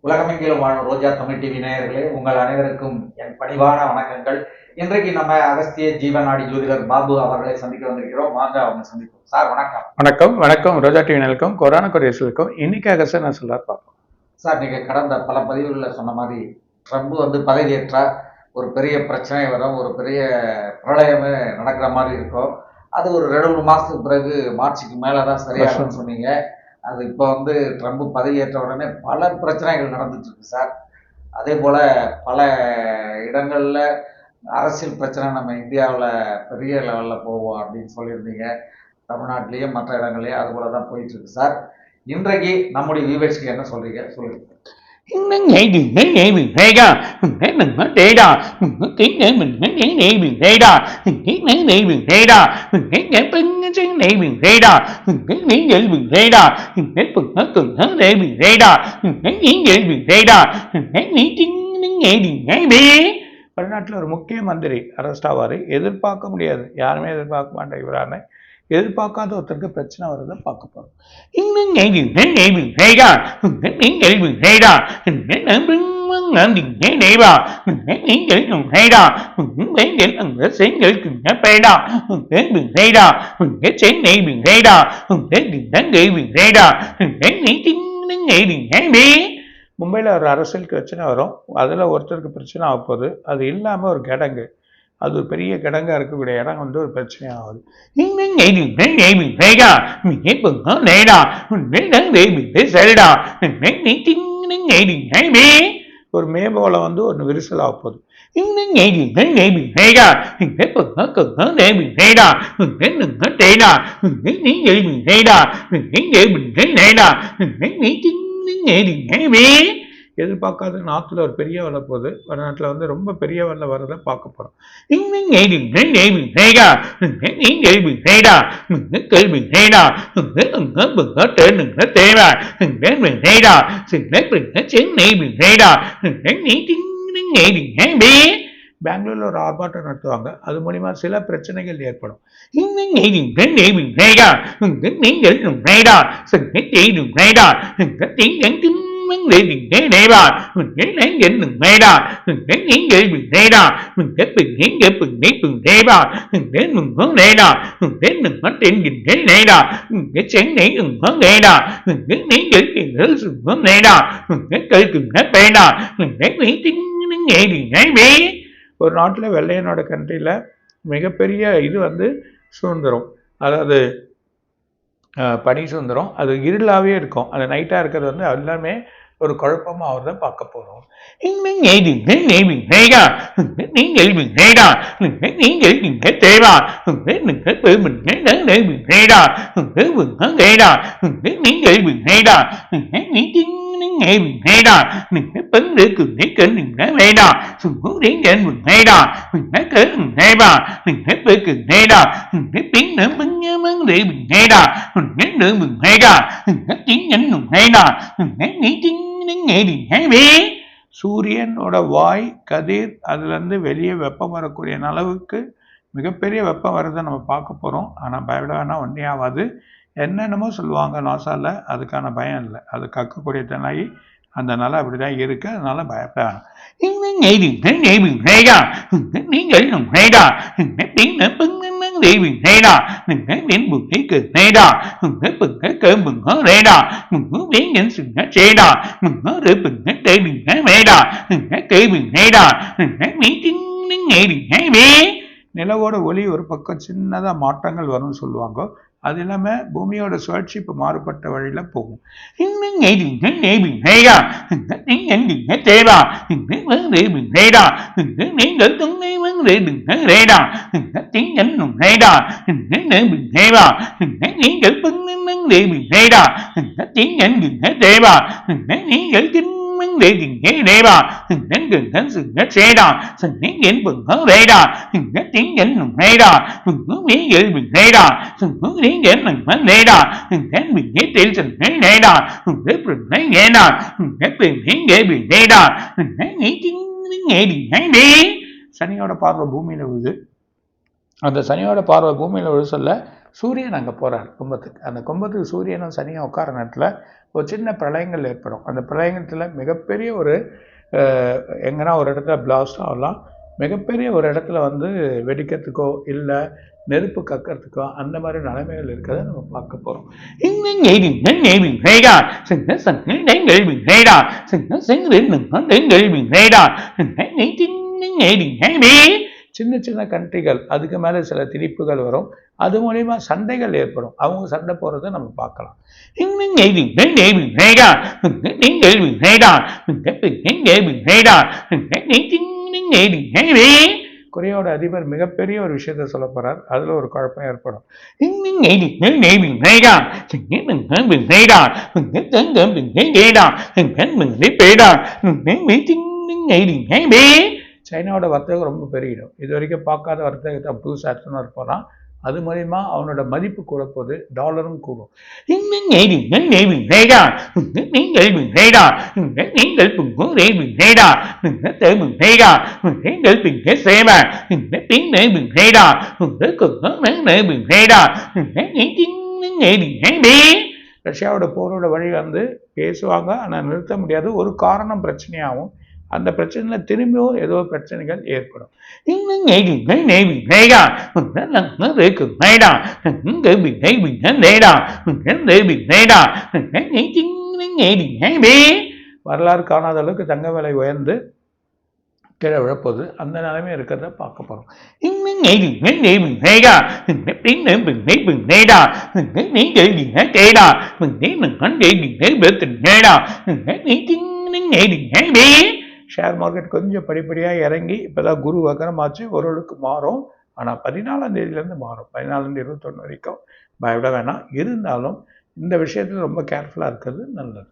உலகமெங்கிலும் வாழும் ரோஜா தமிழ் டிவி நேயர்களே, உங்கள் அனைவருக்கும் என் பணிவான வணக்கங்கள். இன்றைக்கு நம்ம அகஸ்திய ஜீவநாடி ஜோதிடர் பாபு அவர்களை சந்திக்க வந்திருக்கிறோம். வாங்க அவங்க சந்திப்போம். சார் வணக்கம். வணக்கம். வணக்கம் ரோஜா டிவி நேயர்களுக்கும் கொரோனா கொரியர்ஸுக்கும் இன்னைக்கு அகஸ்தியர் நான் சொல்றாரு பார்ப்போம். சார், நீங்க கடந்த பல பதிவுகளில் சொன்ன மாதிரி ட்ரம்ப் பதவியேற்றா ஒரு பெரிய பிரச்சனை வரும், ஒரு பெரிய பிரளயமே நடக்கிற மாதிரி இருக்கும். அது ஒரு 2-3 மாசத்துக்கு பிறகு மார்ச்சுக்கு மேலதான் சரியாகும்னு சொன்னீங்க. அது இப்போ ட்ரம்ப் பதவியேற்ற உடனே பல பிரச்சனைகள் நடந்துட்டு இருக்கு சார். அதே போல பல இடங்கள்ல அரசியல் பிரச்சனை நம்ம இந்தியாவில் பெரிய லெவலில் போவோம் அப்படின்னு சொல்லியிருந்தீங்க. தமிழ்நாட்டிலேயே மற்ற இடங்கள்லேயே அது போல தான் போயிட்டு இருக்கு சார். இன்றைக்கு நம்முடைய வியூவர்ஸ்க்கு என்ன சொல்றீங்க சொல்லுங்க. வெளிநாட்டில் ஒரு முக்கிய மந்திரி அரெஸ்ட் ஆவாரு. எதிர்பார்க்க முடியாது, யாருமே எதிர்பார்க்க மாட்டேன். இவரான எதிர்பார்க்காத ஒருத்தருக்கு பிரச்சனை வருதை பார்க்க போறோம். மும்பையில் ஒரு அரசியல் பிரச்சனை வரும். அதுல ஒருத்தருக்கு பிரச்சனை ஆக போகுது. அது இல்லாம ஒரு கிடங்கு, அது ஒரு பெரிய கிடங்கா இருக்கக்கூடிய இடம் ஒரு பிரச்சனை ஆகுது. ஒரு மேம்போல ஒரு விரிசல் ஆக போகுது. எதிர்பார்க்காத நாத்துல ஒரு பெரிய வெள்ள போகுது. வடநாட்டுல ரொம்ப பெரிய வெள்ள வர்றதை பார்க்க போறோம். பெங்களூர்ல ஒரு ஆர்ப்பாட்டம் நடத்துவாங்க. அது மூலியமா சில பிரச்சனைகள் ஏற்படும். ஒரு நாட்டில் வெள்ளையனோட கண்ட்ரியில் மிகப்பெரிய இது சுதந்திரம், அதாவது பனி சுதந்திரம். அது இருளாவே இருக்கும். அது நைட்டாக இருக்கிறது எல்லாமே ஒரு குழப்பமா அவரை பார்க்க போறோம். சூரியனோட வாய் கதிர் அதுல இருந்து வெளியே வெப்பம் வரக்கூடிய அளவுக்கு மிகப்பெரிய வெப்பம் வரதை நம்ம பார்க்க போறோம். ஆனா பயப்பட வேணாம், ஒன்னே ஆகாது. என்னென்னமோ சொல்லுவாங்க நாசால, அதுக்கான பயம் இல்லை. அது கக்கக்கூடிய திணை அந்த நிலை அப்படிதான் இருக்கு. அதனால பயப்பட வேணாம். நிலவோட ஒளி ஒரு பக்கம் சின்னதா மாற்றங்கள் வரும்னு சொல்லுவாங்க. அது இல்லாம பூமியோட சுழற்சி இப்ப மாறுபட்ட வழியில போகும். சனியோட பார்வை பூமியில விழுது. அந்த சனியோட பார்வை பூமியில விழ சொல்ல சூரியன் அங்கே போகிறார் கும்பத்துக்கு. அந்த கும்பத்துக்கு சூரியனும் சனியும் உட்கார நேரத்தில் ஒரு சின்ன பிரளயங்கள் ஏற்படும். அந்த பிரளயத்தில் மிகப்பெரிய ஒரு எங்கன்னா ஒரு இடத்துல பிளாஸ்ட் ஆகலாம், மிகப்பெரிய ஒரு இடத்துல வந்து வெடிக்கிறதுக்கோ இல்லை நெருப்பு கக்கிறதுக்கோ அந்த மாதிரி நிலைமைகள் இருக்கிறத நம்ம பார்க்க போகிறோம். சின்ன சின்ன கண்ட்ரிகள் அதுக்கு மேலே சில திணிப்புகள் வரும், அது மூலயமா சண்டைகள் ஏற்படும். அவங்க சண்டை போகிறத நம்ம பார்க்கலாம். கொரியாவோட அதிபர் மிகப்பெரிய ஒரு விஷயத்த சொல்ல போறார், அதுல ஒரு குழப்பம் ஏற்படும். சைனாவோட வர்த்தகம் ரொம்ப பெருகிடும். இது வரைக்கும் பார்க்காத வர்த்தகத்தை புதுசாக எடுத்துன்னு வர போகிறான். அது மூலயமா அவனோட மதிப்பு கூட போகுது, டாலரும் கூடும். ரஷ்யாவோட போரோட வழி வந்து பேசுவாங்க, ஆனால் நிறுத்த முடியாது. ஒரு காரணம் பிரச்சனையாகும், அந்த பிரச்சனையில் திரும்பியும் ஏதோ பிரச்சனைகள் ஏற்படும். வரலாறு காணாத அளவுக்கு தங்க விலை உயர்ந்து கீழே விழப்போகுது. அந்த நிலைமை இருக்கிறத பார்க்க போறோம். ஷேர் மார்க்கெட் கொஞ்சம் படிப்படியாக இறங்கி இப்போதான் குரு வக்கரமாச்சு, ஓரளவுக்கு மாறும். ஆனால் 14ஆம் தேதியிலேருந்து மாறும். 14 21 வரைக்கும் பயப்பட வேணாம். இருந்தாலும் இந்த விஷயத்துல ரொம்ப கேர்ஃபுல்லாக இருக்கிறது நல்லது.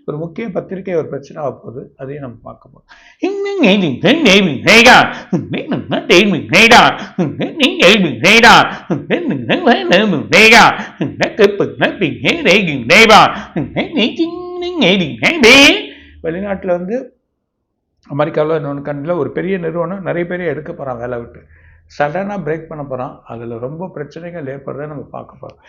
ஒரு முக்கிய பத்திரிகை ஒரு பிரச்சனை ஆகப்போகுது, அதையும் நம்ம பார்க்க போறோம். வெளிநாட்டில் வந்து அமெரிக்காவில் இன்னொன்று கண்ட்ரியில் ஒரு பெரிய நிறுவனம் நிறைய பேர் எடுக்க போகிறான், வேலை விட்டு சடனாக பிரேக் பண்ண போகிறான். அதில் ரொம்ப பிரச்சனைகள் ஏற்படுறத நம்ம பார்க்க போகிறோம்.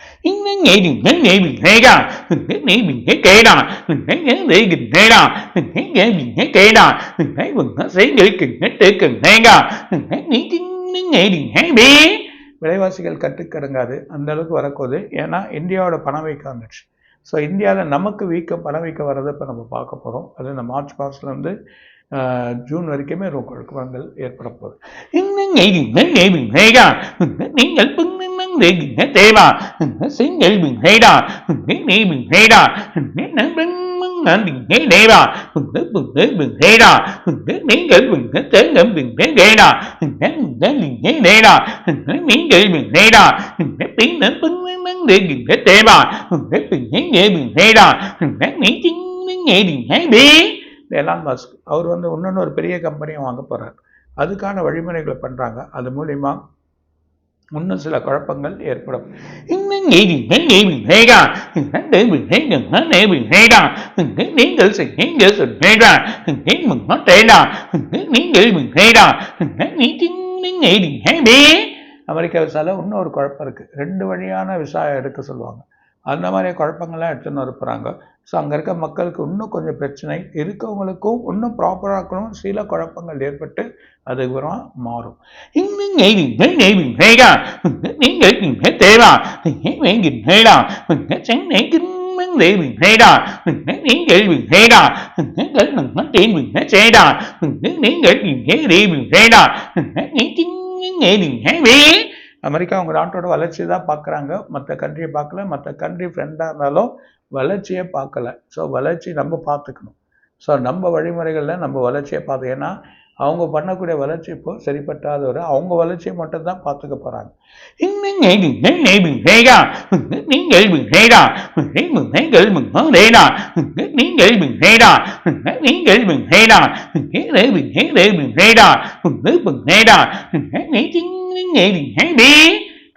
விலைவாசிகள் கட்டுக்கடங்காது, அந்த அளவுக்கு வரப்போகுது. ஏன்னா இந்தியாவோட பணவீக்கம் வந்துடுச்சு. ஸோ இந்தியாவில் நமக்கு பணவீக்கம் வர்றதை இப்போ நம்ம பார்க்க போகிறோம். அது இந்த மார்ச் மாதத்துலேருந்து ஜூன் வரைக்குமே ரொம்ப குழப்பங்கள் ஏற்பட போகுது. எலான் மஸ்க் அவர் வந்து இன்னொன்று ஒரு பெரிய கம்பெனியை வாங்க போகிறார். அதுக்கான வழிமுறைகளை பண்ணுறாங்க. அது மூலிமா இன்னும் சில குழப்பங்கள் ஏற்படும். அமெரிக்கா விசால இன்னும் ஒரு குழப்பம் இருக்குது. 2 வழியான விசா எடுக்க சொல்லுவாங்க. அந்த மாதிரி குழப்பங்கள்லாம் எடுத்துன்னு வரப்போகிறாங்க. ஸோ அங்கே இருக்க மக்களுக்கு இன்னும் கொஞ்சம் பிரச்சனை இருக்கவங்களுக்கும் இன்னும் ப்ராப்பராக இருக்கணும். சில குழப்பங்கள் ஏற்பட்டு அதுக்கப்புறம் மாறும். அமெரிக்கா அவங்க நாட்டோட வளர்ச்சி தான் பார்க்குறாங்க, மற்ற கண்ட்ரியை பார்க்கல. மற்ற கண்ட்ரி ஃப்ரெண்டாக இருந்தாலும் வளர்ச்சியை பார்க்கல. ஸோ வளர்ச்சி நம்ம பார்த்துக்கணும். ஸோ நம்ம வழிமுறைகளில் நம்ம வளர்ச்சியை பார்த்து, ஏன்னா அவங்க பண்ணக்கூடிய வளர்ச்சி இப்போ சரிப்பட்டாத ஒரு அவங்க வளர்ச்சியை மட்டும் தான் பார்த்துக்க போகிறாங்க.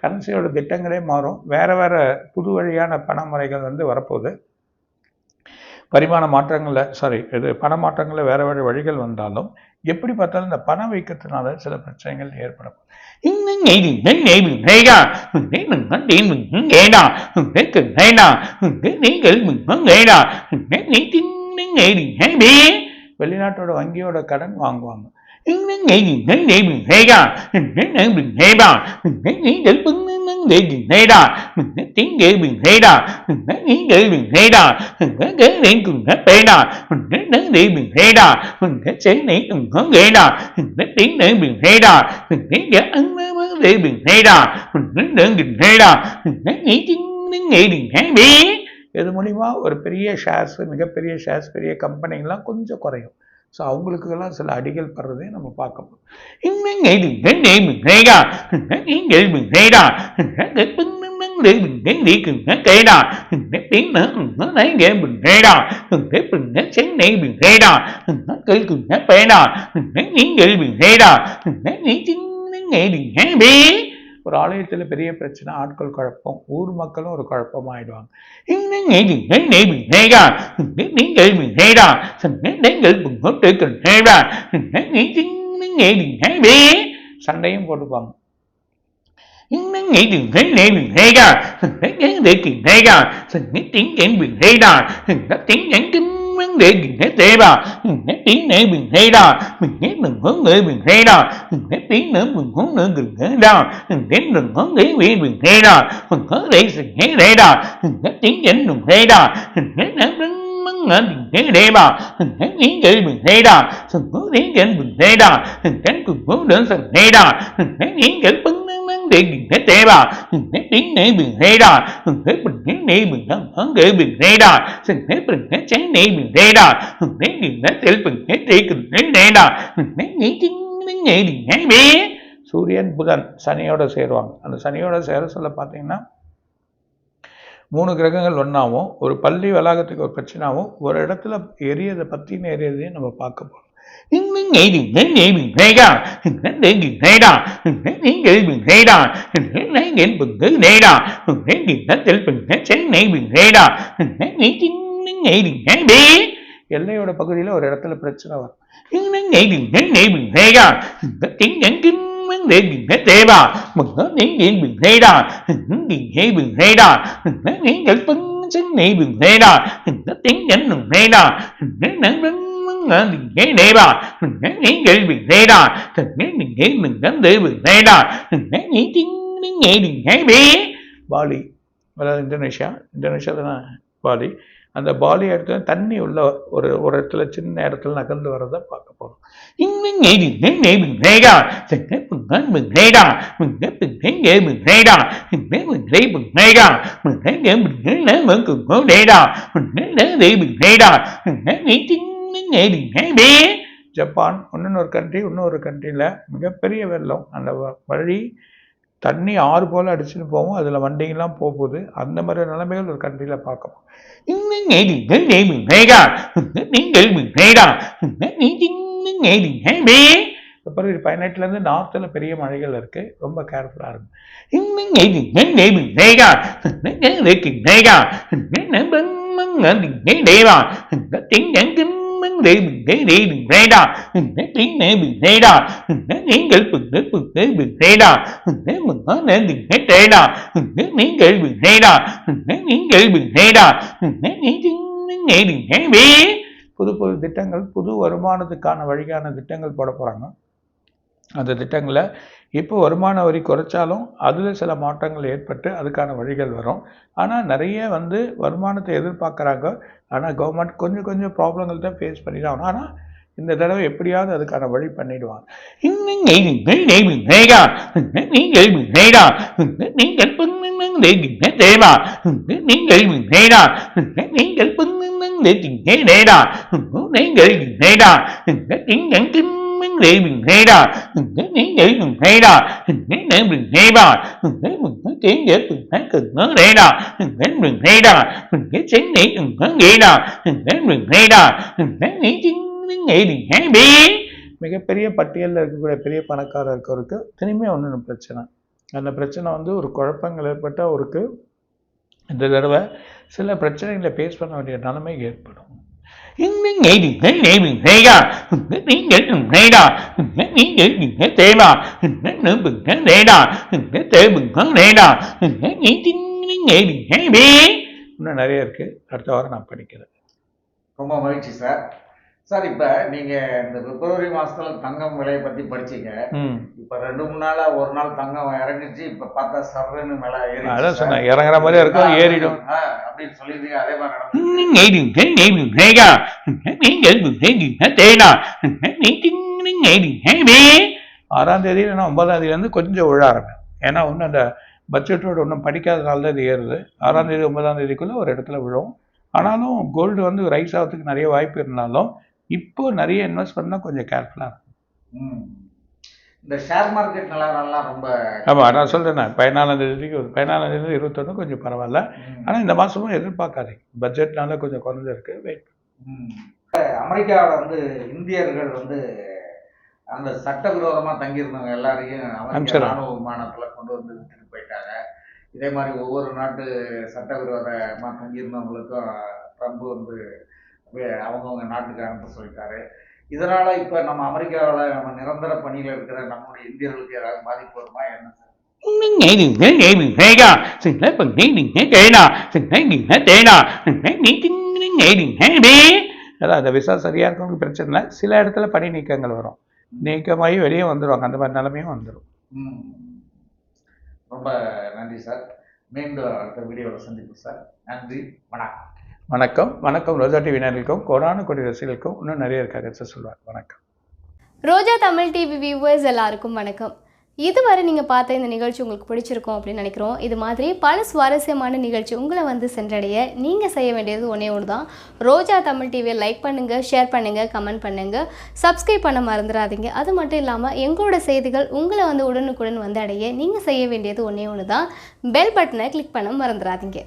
கரன்சியோட திட்டங்களே மாறும். வேறு வேறு புது வழியான பண முறைகள் வரப்போகுது. பரிமாண மாற்றங்களில் பண மாற்றங்களில் வேறு வேறு வழிகள் வந்தாலும் எப்படி பார்த்தாலும் இந்த பணம் வைக்கிறதுனால சில பிரச்சனைகள் ஏற்படும். வெளிநாட்டோட வங்கியோட கடன் வாங்குவாங்க. இது மூலிமா ஒரு பெரிய ஷேர்ஸ், மிகப்பெரிய ஷேர்ஸ், பெரிய கம்பெனிங்கெலாம் கொஞ்சம் குறையும். ஸோ அவங்களுக்கெல்லாம் சில அடிகள் படுறதே நம்ம பார்க்க போகிறோம். ஒரு ஆலயத்தில் பெரிய பிரச்சனை, ஆட்கள் குழப்பம், ஊர் மக்களும் ஒரு குழப்பமாயிடுவாங்க. சண்டையும் போட்டுப்பாங்க. சூரியன் புதன் சனியோட சேருவாங்க. அந்த சனியோட சேர சொல்ல பார்த்தீங்கன்னா 3 கிரகங்கள் ஒன்றாவும், ஒரு பள்ளி வளாகத்துக்கு ஒரு பிரச்சனாவும், ஒரு இடத்துல எரியதை பற்றின எரியதையும் நம்ம பார்க்க போகிறோம். எல்லையோட பகுதியில் ஒரு இடத்துல பிரச்சனை வரும். பாலி, இந்தோனேஷியா தான் பாலி. அந்த பாலி இடத்துல தண்ணி உள்ள ஒரு இடத்துல சின்ன இடத்துல நகர்ந்து வரதை பார்க்க போறோம். ஜப்பான் இன்னொரு கண்ட்ரியில் மிகப்பெரிய வெள்ளம், அந்த வழி தண்ணி ஆறு போல் அடிச்சுட்டு போவோம், அதில் வண்டிங்கெல்லாம் போகுது. அந்த மாதிரி நிலைமைகள் ஒரு கண்ட்ரியில் பார்க்கணும். 18 நார்த்தில் பெரிய மழைகள் இருக்கு, ரொம்ப கேர்ஃபுல்லாக இருக்கும். புது புது திட்டங்கள், புது வருமானத்துக்கான வழிகான திட்டங்கள் போட போறாங்க. அந்த திட்டங்களை இப்போ வருமான வரி குறைச்சாலும் அதில் சில மாற்றங்கள் ஏற்பட்டு அதுக்கான வழிகள் வரும். ஆனால் நிறைய வருமானத்தை எதிர்பார்க்குறாங்க. ஆனால் கவர்மெண்ட் கொஞ்சம் ப்ராப்ளங்கள் தான் ஃபேஸ் பண்ணி தான் ஆகணும். ஆனால் இந்த தடவை எப்படியாவது அதுக்கான வழி பண்ணிடுவாங்க. மிகப்பெரிய பட்டியலில் இருக்கக்கூடிய பெரிய பணக்காரர் இருக்கவருக்கு திரும்பி ஒன்று பிரச்சனை. அந்த பிரச்சனை வந்து ஒரு குழப்பங்கள் ஏற்பட்ட அவருக்கு இந்த தடவை சில பிரச்சனைகளை ஃபேஸ் பண்ண வேண்டிய நிலைமை ஏற்படும். இன்னும் நிறைய இருக்கு, அடுத்த வாரம் நான் படிக்கிறேன். ரொம்ப மகிழ்ச்சி சார். சார், இப்போ நீங்கள் இந்த பிப்ரவரி மாதத்துல தங்கம் விலையை பற்றி படிச்சீங்க. இப்போ 2-3 நாளா ஒரு நாள் தங்கம் இறங்கிச்சு, இப்போ பார்த்தா சர்ன்னு மேலே ஏறி. அதான் சொன்னேன், இறங்குற மாதிரியே இருக்கும், ஏறிடும் அப்படின்னு சொல்லியிருந்தீங்க. அதே மாதிரி ஆறாம் தேதி இல்லைன்னா 9ஆம் தேதியிலேருந்து கொஞ்சம் விழ ஆரம்பிக்கும். ஏன்னா ஒன்றும் அந்த பட்ஜெட்டோட ஒன்றும் படிக்காதனால தான் இது ஏறுது. 6ஆம் தேதி 9ஆம் தேதிக்குள்ளே ஒரு இடத்துல விழும். ஆனாலும் கோல்டு வந்து ரைஸ் ஆகிறதுக்கு நிறைய வாய்ப்பு இருந்தாலும் இப்போ நிறைய இன்வெஸ்ட் பண்ணால் கொஞ்சம் கேர்ஃபுல்லாக இருக்கும். இந்த ஷேர் மார்க்கெட் நிலவரம்லாம் ரொம்ப. ஆமாம், நான் சொல்கிறேன் 14ஆம் தேதிக்கு 14ஆம் தேதி 21 கொஞ்சம் பரவாயில்ல. ஆனால் இந்த மாதமும் எதிர்பார்க்காதீங்க, பட்ஜெட்னால கொஞ்சம் குறைஞ்சிருக்கு. வெயிட். அமெரிக்காவில் வந்து இந்தியர்கள் வந்து அந்த சட்டவிரோதமாக தங்கியிருந்தவங்க எல்லாரையும் ராணுவ விமானத்தில் கொண்டு வந்து விட்டுட்டு போயிட்டாங்க. இதே மாதிரி ஒவ்வொரு நாட்டு சட்டவிரோதமாக தங்கியிருந்தவங்களுக்கும் ட்ரம்ப் வந்து அவங்கவுங்க நாட்டுக்கு அனுப்ப சொல்லிட்டாரு. இதனால இப்போ நம்ம அமெரிக்காவில் நம்ம நிரந்தர பணியில் இருக்கிற நம்முடைய இந்தியர்களுக்கு ஏதாவது பாதிப்பு வருமா என்ன சார்? அதான் அந்த விசா சரியாக இருக்கவங்களுக்கு பிரச்சனை இல்லை. சில இடத்துல பணி நீக்கங்கள் வரும், நீக்கமாகி வெளியே வந்துடுவாங்க, அந்த மாதிரி நிலைமையும் வந்துடும். ரொம்ப நன்றி சார். மீண்டும் அடுத்த வீடியோவில் சந்திப்போம் சார். நன்றி, வணக்கம். வணக்கம். வணக்கம் ரோஜா டிவி நேயர்களுக்கும் கோடான கோடி ரசிகர்களுக்கும் இன்னும் நிறைய இருக்காங்க சார் சொல்லுவார். வணக்கம். ரோஜா தமிழ் டிவி வியூவர்ஸ் எல்லாருக்கும் வணக்கம். இதுவரை நீங்கள் பார்த்த இந்த நிகழ்ச்சி உங்களுக்கு பிடிச்சிருக்கும் அப்படின்னு நினைக்கிறோம். இது மாதிரி பல சுவாரஸ்யமான நிகழ்ச்சி உங்களை வந்து சென்றடைய நீங்கள் செய்ய வேண்டியது ஒன்று தான். ரோஜா தமிழ் டிவியை லைக் பண்ணுங்கள், ஷேர் பண்ணுங்கள், கமெண்ட் பண்ணுங்கள், சப்ஸ்கிரைப் பண்ண மறந்துடாதீங்க. அது மட்டும் இல்லாமல் எங்களோட செய்திகள் உங்களை வந்து உடனுக்குடன் வந்து அடைய நீங்கள் செய்ய வேண்டியது ஒன்று தான், பெல் பட்டனை கிளிக் பண்ண மறந்துடாதீங்க.